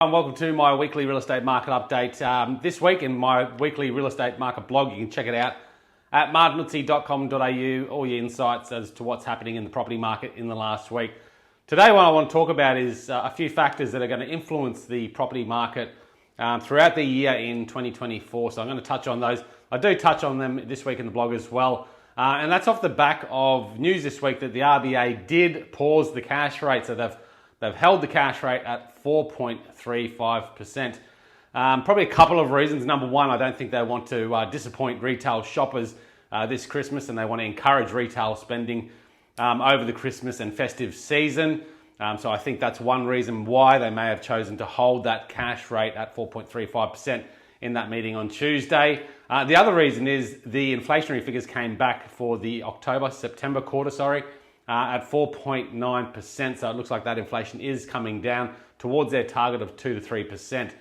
Welcome to my weekly real estate market update. This week in my weekly real estate market blog, you can check it out at martinuzzi.com.au, all your insights as to what's happening in the property market in the last week. Today, what I want to talk about is a few factors that are going to influence the property market throughout the year in 2024. So I'm going to touch on those. I do touch on them this week in the blog as well. And that's off the back of news this week that the RBA did pause the cash rate. So they've held the cash rate at 4.35%. Probably a couple of reasons. Number one, I don't think they want to disappoint retail shoppers this Christmas, and they want to encourage retail spending over the Christmas and festive season. So I think that's one reason why they may have chosen to hold that cash rate at 4.35% in that meeting on Tuesday. The other reason is the inflationary figures came back for the September quarter, at 4.9%. So it looks like that inflation is coming down towards their target of 2 to 3%.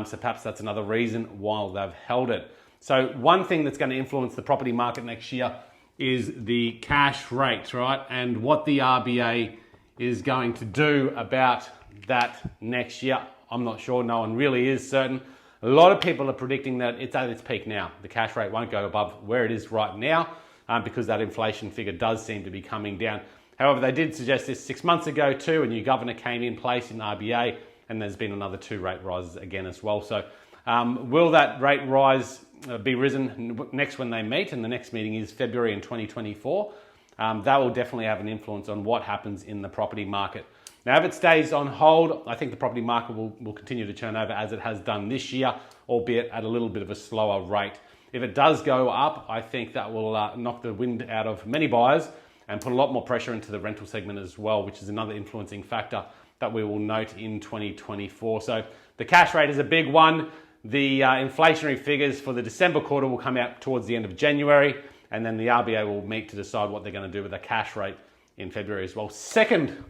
So perhaps that's another reason why they've held it. So one thing that's going to influence the property market next year is the cash rate, right? And what the RBA is going to do about that next year. I'm not sure. No one really is certain. A lot of people are predicting that it's at its peak now. The cash rate won't go above where it is right now because that inflation figure does seem to be coming down. However, they did suggest this 6 months ago too. A new governor came in place in RBA, and there's been another 2 rate rises again as well. So will that rate rise be risen next when they meet? And the next meeting is February in 2024. That will definitely have an influence on what happens in the property market. Now, if it stays on hold, I think the property market will continue to turn over as it has done this year, albeit at a little bit of a slower rate. If it does go up, I think that will knock the wind out of many buyers and put a lot more pressure into the rental segment as well, which is another influencing factor that we will note in 2024. So the cash rate is a big one. The inflationary figures for the December quarter will come out towards the end of January, and then the RBA will meet to decide what they're going to do with the cash rate in February as well. Second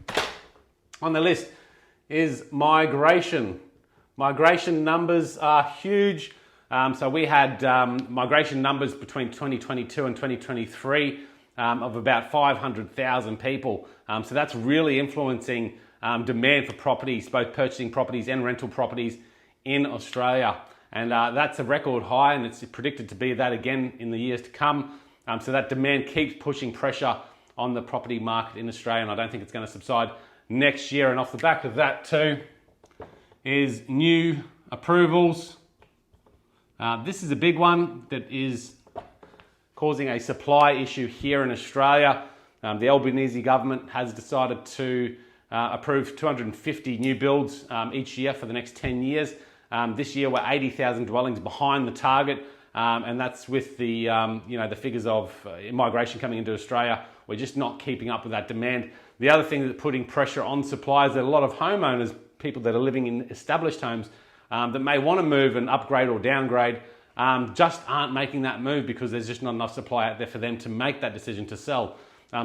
on the list is migration. Migration numbers are huge. So we had migration numbers between 2022 and 2023 of about 500,000 people. So that's really influencing demand for properties, both purchasing properties and rental properties in Australia. And that's a record high, and it's predicted to be that again in the years to come. So that demand keeps pushing pressure on the property market in Australia, and I don't think it's going to subside next year. And off the back of that too is new approvals. This is a big one that is causing a supply issue here in Australia. The Albanese government has decided to approve 250 new builds each year for the next 10 years. This year we're 80,000 dwellings behind the target, and that's with the the figures of immigration coming into Australia. We're just not keeping up with that demand. The other thing that's putting pressure on supply is that a lot of homeowners, people that are living in established homes, that may want to move and upgrade or downgrade, just aren't making that move because there's just not enough supply out there for them to make that decision to sell.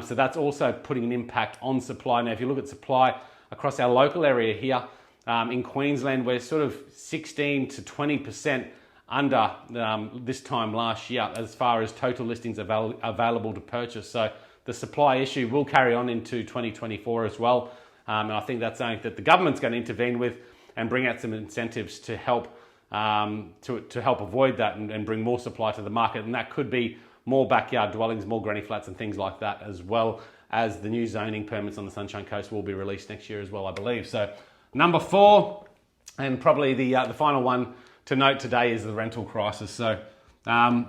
So that's also putting an impact on supply. Now, if you look at supply across our local area here in Queensland, we're sort of 16 to 20% under this time last year as far as total listings available to purchase. So the supply issue will carry on into 2024 as well. And I think that's something that the government's going to intervene with and bring out some incentives to help avoid that and bring more supply to the market. And that could be more backyard dwellings, more granny flats and things like that, as well as the new zoning permits on the Sunshine Coast will be released next year as well, I believe. So number 4, and probably the final one to note today, is the rental crisis. So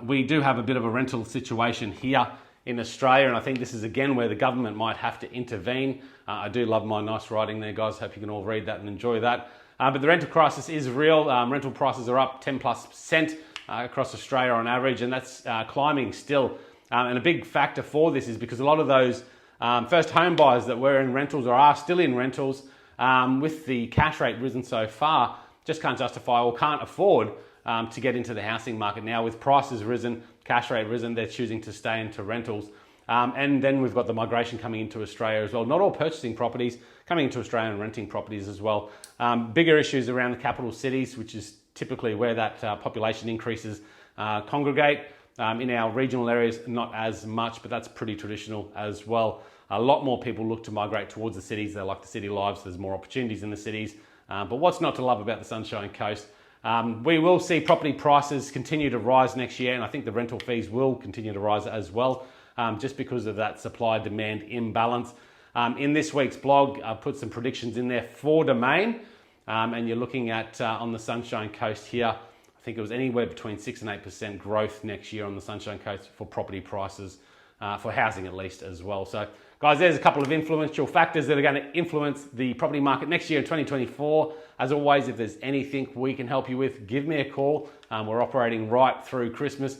we do have a bit of a rental situation here in Australia, and I think this is again where the government might have to intervene. I do love my nice writing there, guys. Hope you can all read that and enjoy that. But the rental crisis is real. Rental prices are up 10+% across Australia on average, and that's climbing still. And a big factor for this is because a lot of those first home buyers that were in rentals or are still in rentals, with the cash rate risen so far, just can't justify or can't afford to get into the housing market now. With prices risen, cash rate risen, they're choosing to stay into rentals. And then we've got the migration coming into Australia as well. Not all purchasing properties, coming into Australia and renting properties as well. Bigger issues around the capital cities, which is typically where that population increases congregate. In our regional areas, not as much, but that's pretty traditional as well. A lot more people look to migrate towards the cities. They like the city lives. There's more opportunities in the cities. But what's not to love about the Sunshine Coast? We will see property prices continue to rise next year, and I think the rental fees will continue to rise as well, just because of that supply-demand imbalance. In this week's blog, I put some predictions in there for Domain, and you're looking at, on the Sunshine Coast here, I think it was anywhere between 6 and 8% growth next year on the Sunshine Coast for property prices, for housing at least as well. So guys, there's a couple of influential factors that are going to influence the property market next year in 2024. As always, if there's anything we can help you with, give me a call. We're operating right through Christmas.